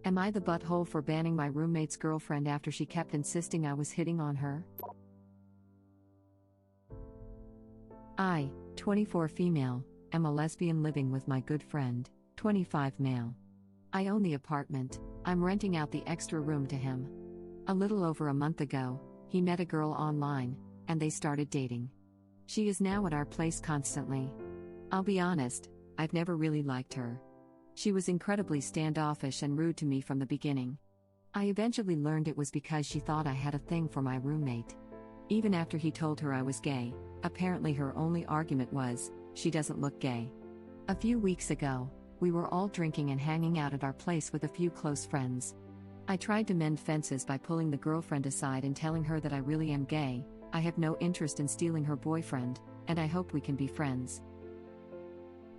Am I the butthole for banning my roommate's girlfriend after she kept insisting I was hitting on her? I, 24 female, am a lesbian living with my good friend, 25 male. I own the apartment, I'm renting out the extra room to him. A little over a month ago, he met a girl online, and they started dating. She is now at our place constantly. I'll be honest, I've never really liked her. She was incredibly standoffish and rude to me from the beginning. I eventually learned it was because she thought I had a thing for my roommate. Even after he told her I was gay, apparently her only argument was, she doesn't look gay. A few weeks ago, we were all drinking and hanging out at our place with a few close friends. I tried to mend fences by pulling the girlfriend aside and telling her that I really am gay, I have no interest in stealing her boyfriend, and I hope we can be friends.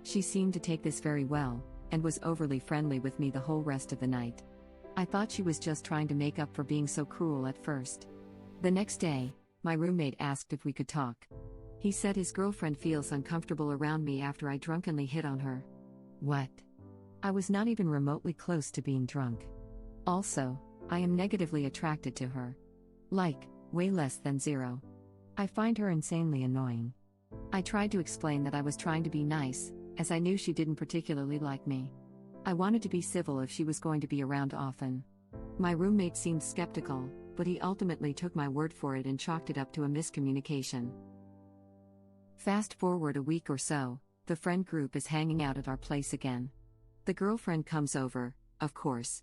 She seemed to take this very well, and was overly friendly with me the whole rest of the night. I thought she was just trying to make up for being so cruel at first. The next day, my roommate asked if we could talk. He said his girlfriend feels uncomfortable around me after I drunkenly hit on her. What? I was not even remotely close to being drunk. Also, I am negatively attracted to her. Like, way less than 0. I find her insanely annoying. I tried to explain that I was trying to be nice, as I knew she didn't particularly like me. I wanted to be civil if she was going to be around often. My roommate seemed skeptical, but he ultimately took my word for it and chalked it up to a miscommunication. Fast forward a week or so, the friend group is hanging out at our place again. The girlfriend comes over, of course.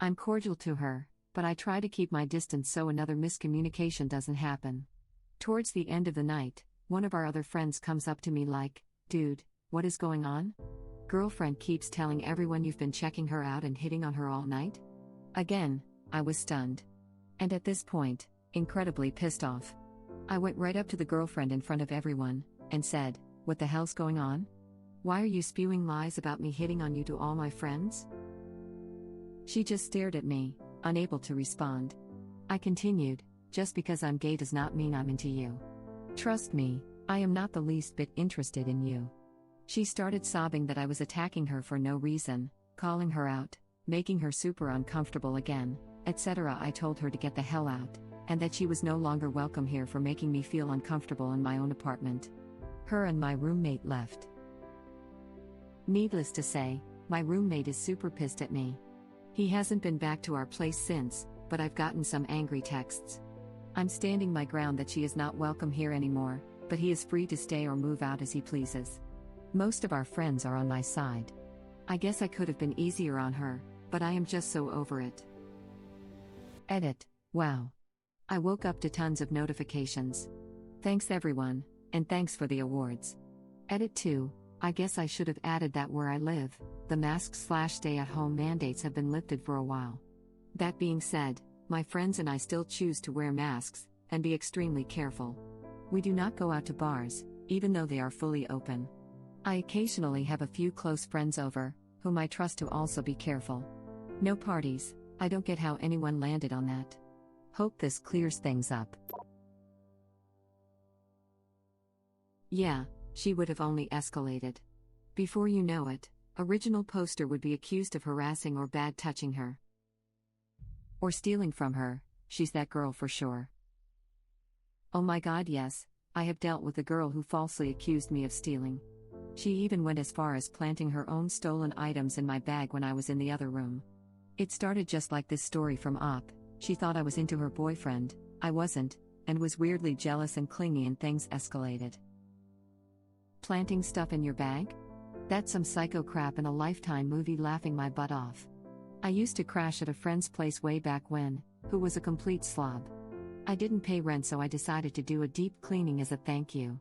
I'm cordial to her, but I try to keep my distance so another miscommunication doesn't happen. Towards the end of the night, one of our other friends comes up to me like, "Dude, what is going on? Girlfriend keeps telling everyone you've been checking her out and hitting on her all night?" Again, I was stunned. And at this point, incredibly pissed off. I went right up to the girlfriend in front of everyone, and said, "What the hell's going on? Why are you spewing lies about me hitting on you to all my friends?" She just stared at me, unable to respond. I continued, "Just because I'm gay does not mean I'm into you. Trust me, I am not the least bit interested in you." She started sobbing that I was attacking her for no reason, calling her out, making her super uncomfortable again, etc. I told her to get the hell out, and that she was no longer welcome here for making me feel uncomfortable in my own apartment. Her and my roommate left. Needless to say, my roommate is super pissed at me. He hasn't been back to our place since, but I've gotten some angry texts. I'm standing my ground that she is not welcome here anymore, but he is free to stay or move out as he pleases. Most of our friends are on my side. I guess I could have been easier on her, but I am just so over it. Edit. Wow. I woke up to tons of notifications. Thanks everyone, and thanks for the awards. Edit 2. I guess I should have added that where I live, the mask/stay-at-home mandates have been lifted for a while. That being said, my friends and I still choose to wear masks, and be extremely careful. We do not go out to bars, even though they are fully open. I occasionally have a few close friends over, whom I trust to also be careful. No parties. I don't get how anyone landed on that. Hope this clears things up. Yeah, she would have only escalated. Before you know it, original poster would be accused of harassing or bad touching her. Or stealing from her. She's that girl for sure. Oh my god, yes, I have dealt with a girl who falsely accused me of stealing. She even went as far as planting her own stolen items in my bag when I was in the other room. It started just like this story from Op. She thought I was into her boyfriend, I wasn't, and was weirdly jealous and clingy, and things escalated. Planting stuff in your bag? That's some psycho crap in a Lifetime movie, laughing my butt off. I used to crash at a friend's place way back when, who was a complete slob. I didn't pay rent, so I decided to do a deep cleaning as a thank you.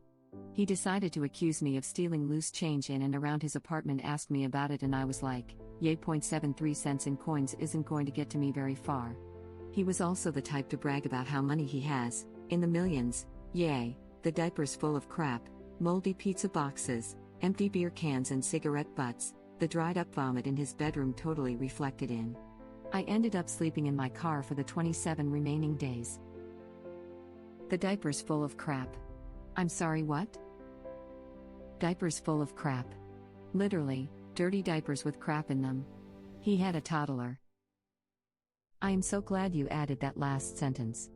He decided to accuse me of stealing loose change in and around his apartment, asked me about it, and I was like, yay, 0.73 cents in coins isn't going to get to me very far. He was also the type to brag about how money he has, in the millions, yay, the diapers full of crap, moldy pizza boxes, empty beer cans and cigarette butts, the dried up vomit in his bedroom totally reflected in. I ended up sleeping in my car for the 27 remaining days. The diapers full of crap. I'm sorry, what? Diapers full of crap. Literally, dirty diapers with crap in them. He had a toddler. I am so glad you added that last sentence.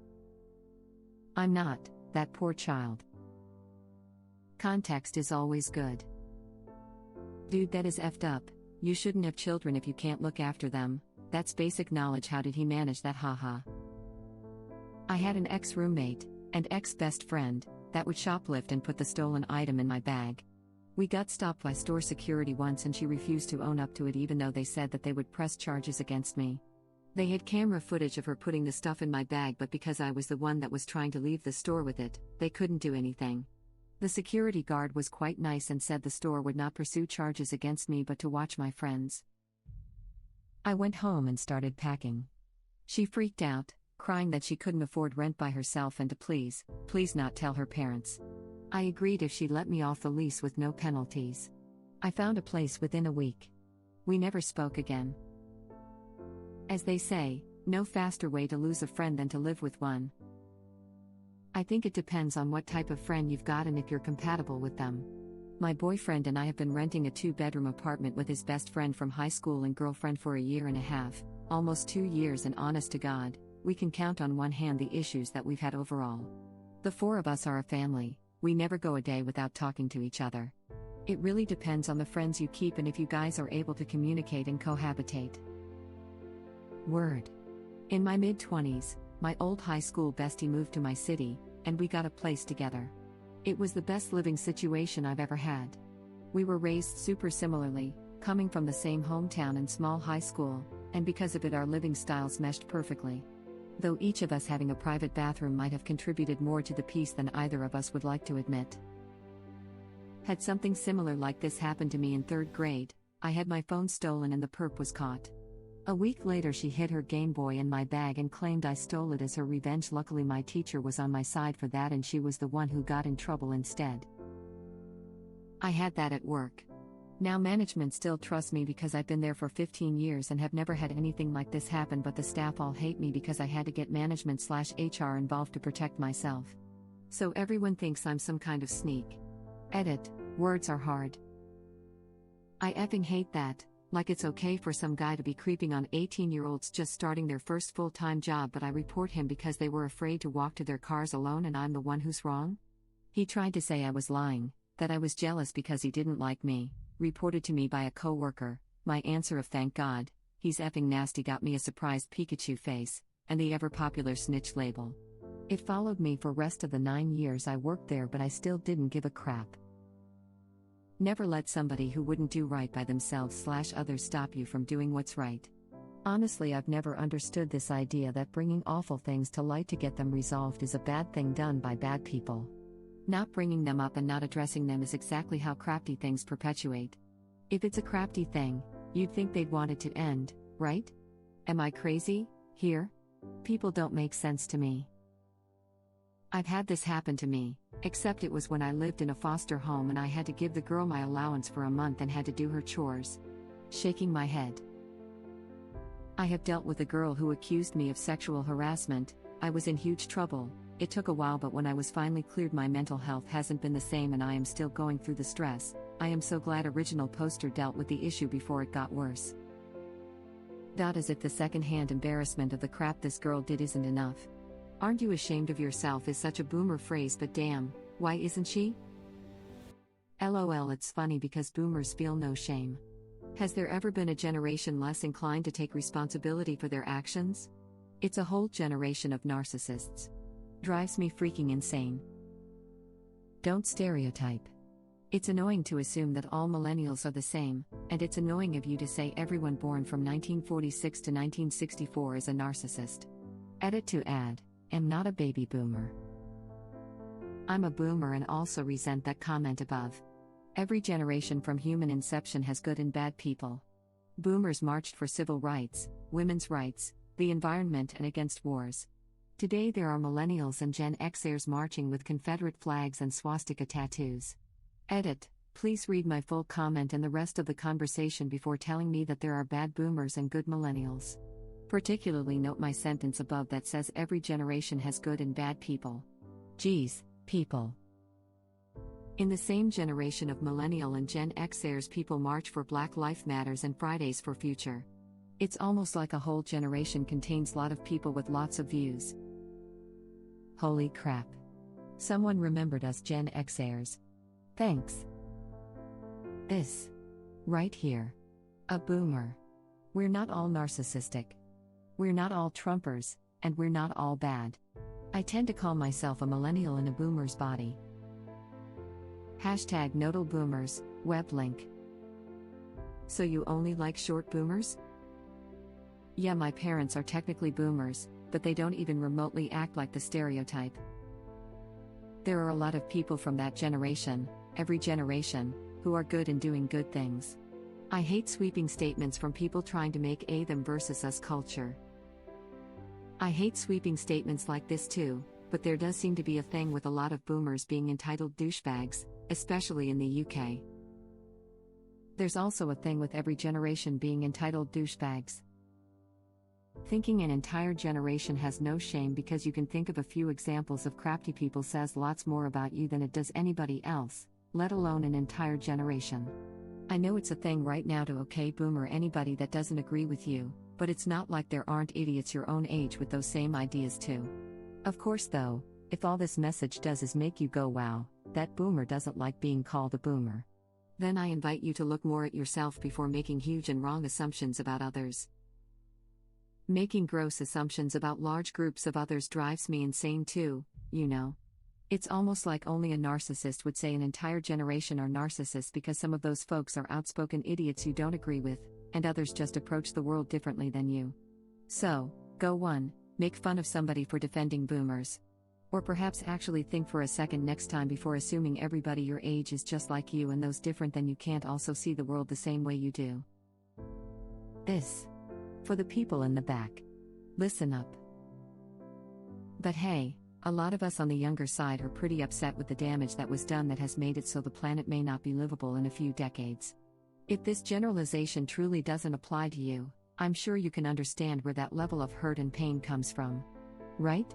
I'm not, that poor child. Context is always good. Dude, that is effed up. You shouldn't have children if you can't look after them. That's basic knowledge. How did he manage that? Haha. I had an ex-roommate, and ex-best friend, that would shoplift and put the stolen item in my bag. We got stopped by store security once and she refused to own up to it even though they said that they would press charges against me. They had camera footage of her putting the stuff in my bag, but because I was the one that was trying to leave the store with it, they couldn't do anything. The security guard was quite nice and said the store would not pursue charges against me but to watch my friends. I went home and started packing. She freaked out, crying that she couldn't afford rent by herself and to please not tell her parents. I agreed if she let me off the lease with no penalties. I found a place within a week. We never spoke again. As they say, no faster way to lose a friend than to live with one. I think it depends on what type of friend you've got and if you're compatible with them. My boyfriend and I have been renting a 2-bedroom apartment with his best friend from high school and girlfriend for a year and a half, almost 2 years, and honest to God, we can count on one hand the issues that we've had overall. The 4 of us are a family, we never go a day without talking to each other. It really depends on the friends you keep and if you guys are able to communicate and cohabitate. Word. In my mid-20s, my old high school bestie moved to my city, and we got a place together. It was the best living situation I've ever had. We were raised super similarly, coming from the same hometown and small high school, and because of it our living styles meshed perfectly. Though each of us having a private bathroom might have contributed more to the peace than either of us would like to admit. Had something similar like this happen to me in 3rd grade, I had my phone stolen and the perp was caught. A week later she hid her Game Boy in my bag and claimed I stole it as her revenge. Luckily my teacher was on my side for that and she was the one who got in trouble instead. I had that at work. Now management still trusts me because I've been there for 15 years and have never had anything like this happen, but the staff all hate me because I had to get management/HR involved to protect myself. So everyone thinks I'm some kind of sneak. Edit, words are hard. I effing hate that. Like it's okay for some guy to be creeping on 18-year-olds just starting their first full-time job, but I report him because they were afraid to walk to their cars alone and I'm the one who's wrong? He tried to say I was lying, that I was jealous because he didn't like me, reported to me by a coworker. My answer of thank God, he's effing nasty got me a surprised Pikachu face, and the ever-popular snitch label. It followed me for rest of the 9 years I worked there, but I still didn't give a crap. Never let somebody who wouldn't do right by themselves/others stop you from doing what's right. Honestly, I've never understood this idea that bringing awful things to light to get them resolved is a bad thing done by bad people. Not bringing them up and not addressing them is exactly how crafty things perpetuate. If it's a crafty thing, you'd think they'd want it to end, right? Am I crazy, here? People don't make sense to me. I've had this happen to me, except it was when I lived in a foster home and I had to give the girl my allowance for a month and had to do her chores. Shaking my head. I have dealt with a girl who accused me of sexual harassment. I was in huge trouble. It took a while, but when I was finally cleared, my mental health hasn't been the same and I am still going through the stress. I am so glad original poster dealt with the issue before it got worse. As if the second-hand embarrassment of the crap this girl did isn't enough. Aren't you ashamed of yourself is such a boomer phrase, but damn, why isn't she? LOL, it's funny because boomers feel no shame. Has there ever been a generation less inclined to take responsibility for their actions? It's a whole generation of narcissists. Drives me freaking insane. Don't stereotype. It's annoying to assume that all millennials are the same, and it's annoying of you to say everyone born from 1946 to 1964 is a narcissist. Edit to add. Am not a baby boomer. I'm a boomer and also resent that comment above. Every generation from human inception has good and bad people. Boomers marched for civil rights, women's rights, the environment, and against wars. Today there are millennials and Gen Xers marching with Confederate flags and swastika tattoos. Edit, please read my full comment and the rest of the conversation before telling me that there are bad boomers and good millennials. Particularly note my sentence above that says every generation has good and bad people. Geez, people. In the same generation of millennial and Gen Xers, people march for Black Lives Matters and Fridays for Future. It's almost like a whole generation contains lot of people with lots of views. Holy crap. Someone remembered us Gen Xers. Thanks. This. Right here. A boomer. We're not all narcissistic. We're not all Trumpers, and we're not all bad. I tend to call myself a millennial in a boomer's body. Hashtag nodal boomers, web link. So you only like short boomers? Yeah, my parents are technically boomers, but they don't even remotely act like the stereotype. There are a lot of people from that generation, every generation, who are good and doing good things. I hate sweeping statements from people trying to make a them versus us culture. I hate sweeping statements like this too, but there does seem to be a thing with a lot of boomers being entitled douchebags, especially in the UK. There's also a thing with every generation being entitled douchebags. Thinking an entire generation has no shame because you can think of a few examples of crafty people says lots more about you than it does anybody else, let alone an entire generation. I know it's a thing right now to okay boomer anybody that doesn't agree with you, but it's not like there aren't idiots your own age with those same ideas too. Of course though, if all this message does is make you go wow, that boomer doesn't like being called a boomer, then I invite you to look more at yourself before making huge and wrong assumptions about others. Making gross assumptions about large groups of others drives me insane too, you know. It's almost like only a narcissist would say an entire generation are narcissists because some of those folks are outspoken idiots you don't agree with, and others just approach the world differently than you. So, go 1, make fun of somebody for defending boomers. Or perhaps actually think for a second next time before assuming everybody your age is just like you and those different than you can't also see the world the same way you do. This. For the people in the back. Listen up. But hey, a lot of us on the younger side are pretty upset with the damage that was done that has made it so the planet may not be livable in a few decades. If this generalization truly doesn't apply to you, I'm sure you can understand where that level of hurt and pain comes from. Right?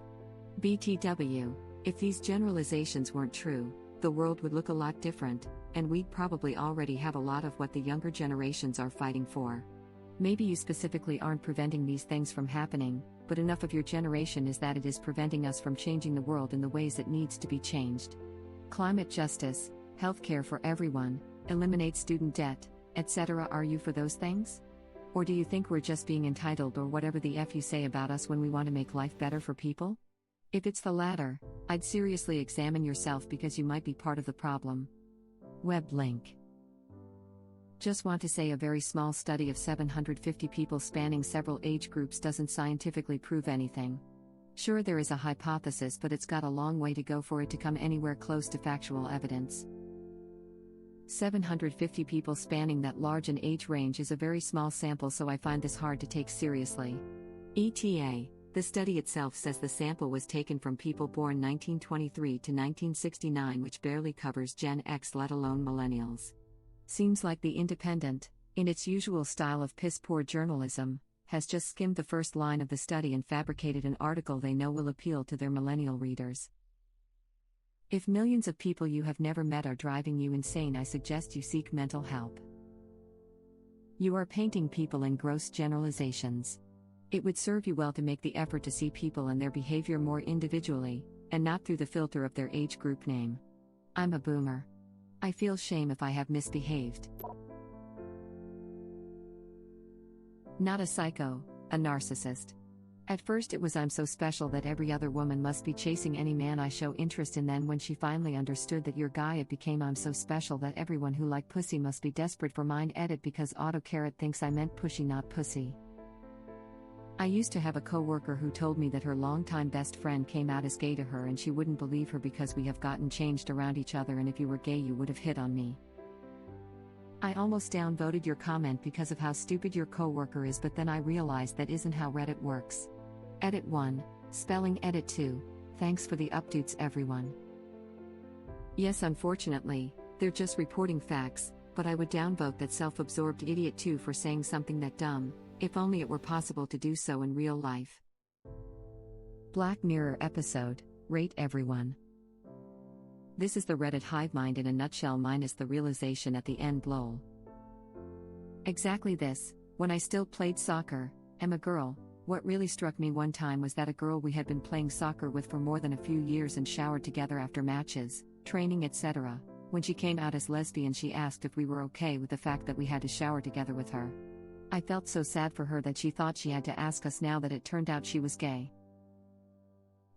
BTW, if these generalizations weren't true, the world would look a lot different, and we'd probably already have a lot of what the younger generations are fighting for. Maybe you specifically aren't preventing these things from happening, but enough of your generation is that it is preventing us from changing the world in the ways it needs to be changed. Climate justice, healthcare for everyone, eliminate student debt, etc. Are you for those things? Or do you think we're just being entitled or whatever the F you say about us when we want to make life better for people? If it's the latter, I'd seriously examine yourself because you might be part of the problem. Web link. Just want to say a very small study of 750 people spanning several age groups doesn't scientifically prove anything. Sure, there is a hypothesis, but it's got a long way to go for it to come anywhere close to factual evidence. 750 people spanning that large an age range is a very small sample, so I find this hard to take seriously. ETA, the study itself says the sample was taken from people born 1923 to 1969, which barely covers Gen X, let alone millennials. Seems like The Independent, in its usual style of piss-poor journalism, has just skimmed the first line of the study and fabricated an article they know will appeal to their millennial readers. If millions of people you have never met are driving you insane, I suggest you seek mental help. You are painting people in gross generalizations. It would serve you well to make the effort to see people and their behavior more individually, and not through the filter of their age group name. I'm a boomer. I feel shame if I have misbehaved. Not a psycho, a narcissist. At first it was I'm so special that every other woman must be chasing any man I show interest in. Then when she finally understood that you're guy, it became I'm so special that everyone who like pussy must be desperate for mine. Edit because autocorrect thinks I meant pushy, not pussy. I used to have a coworker who told me that her longtime best friend came out as gay to her and she wouldn't believe her because we have gotten changed around each other, and if you were gay you would have hit on me. I almost downvoted your comment because of how stupid your coworker is, but then I realized that isn't how Reddit works. Edit 1, spelling edit 2, thanks for the updates everyone. Yes, unfortunately, they're just reporting facts, but I would downvote that self-absorbed idiot too for saying something that dumb. If only it were possible to do so in real life. Black Mirror episode, rate everyone. This is the Reddit hive mind in a nutshell minus the realization at the end lol. Exactly this, When I still played soccer, am a girl, what really struck me one time was that a girl we had been playing soccer with for more than a few years and showered together after matches, training, etc. When she came out as lesbian, she asked if we were okay with the fact that we had to shower together with her. I felt so sad for her that she thought she had to ask us now that it turned out she was gay.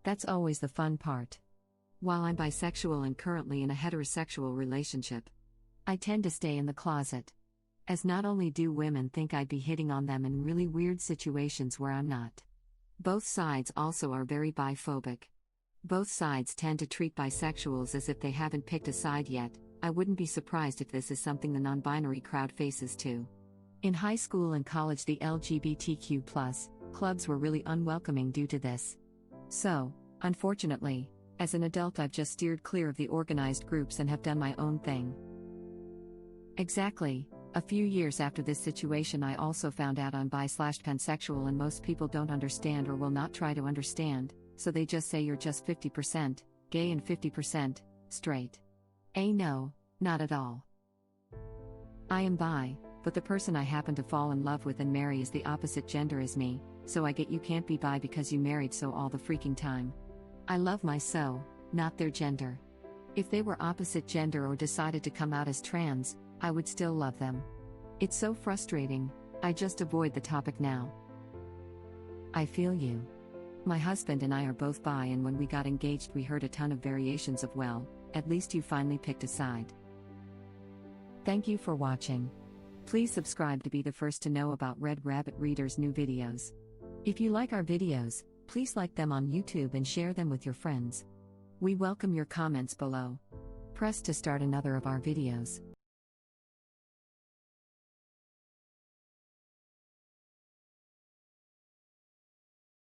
That's always the fun part. While I'm bisexual and currently in a heterosexual relationship, I tend to stay in the closet. As not only do women think I'd be hitting on them in really weird situations where I'm not. Both sides also are very biphobic. Both sides tend to treat bisexuals as if they haven't picked a side yet. I wouldn't be surprised if this is something the non-binary crowd faces too. In high school and college, the LGBTQ+ clubs were really unwelcoming due to this. So, unfortunately, as an adult I've just steered clear of the organized groups and have done my own thing. Exactly. A few years after this situation I also found out I'm bi/pansexual, and most people don't understand or will not try to understand, so they just say you're just 50% gay and 50% straight. No, not at all. I am bi, but the person I happen to fall in love with and marry is the opposite gender as me, so I get you can't be bi because you married so all the freaking time. I love my so, not their gender. If they were opposite gender or decided to come out as trans, I would still love them. It's so frustrating, I just avoid the topic now. I feel you. My husband and I are both bi, and when we got engaged we heard a ton of variations of, well, at least you finally picked a side. Thank you for watching. Please subscribe to be the first to know about Red Rabbit Reader's new videos. If you like our videos, please like them on YouTube and share them with your friends. We welcome your comments below. Press to start another of our videos.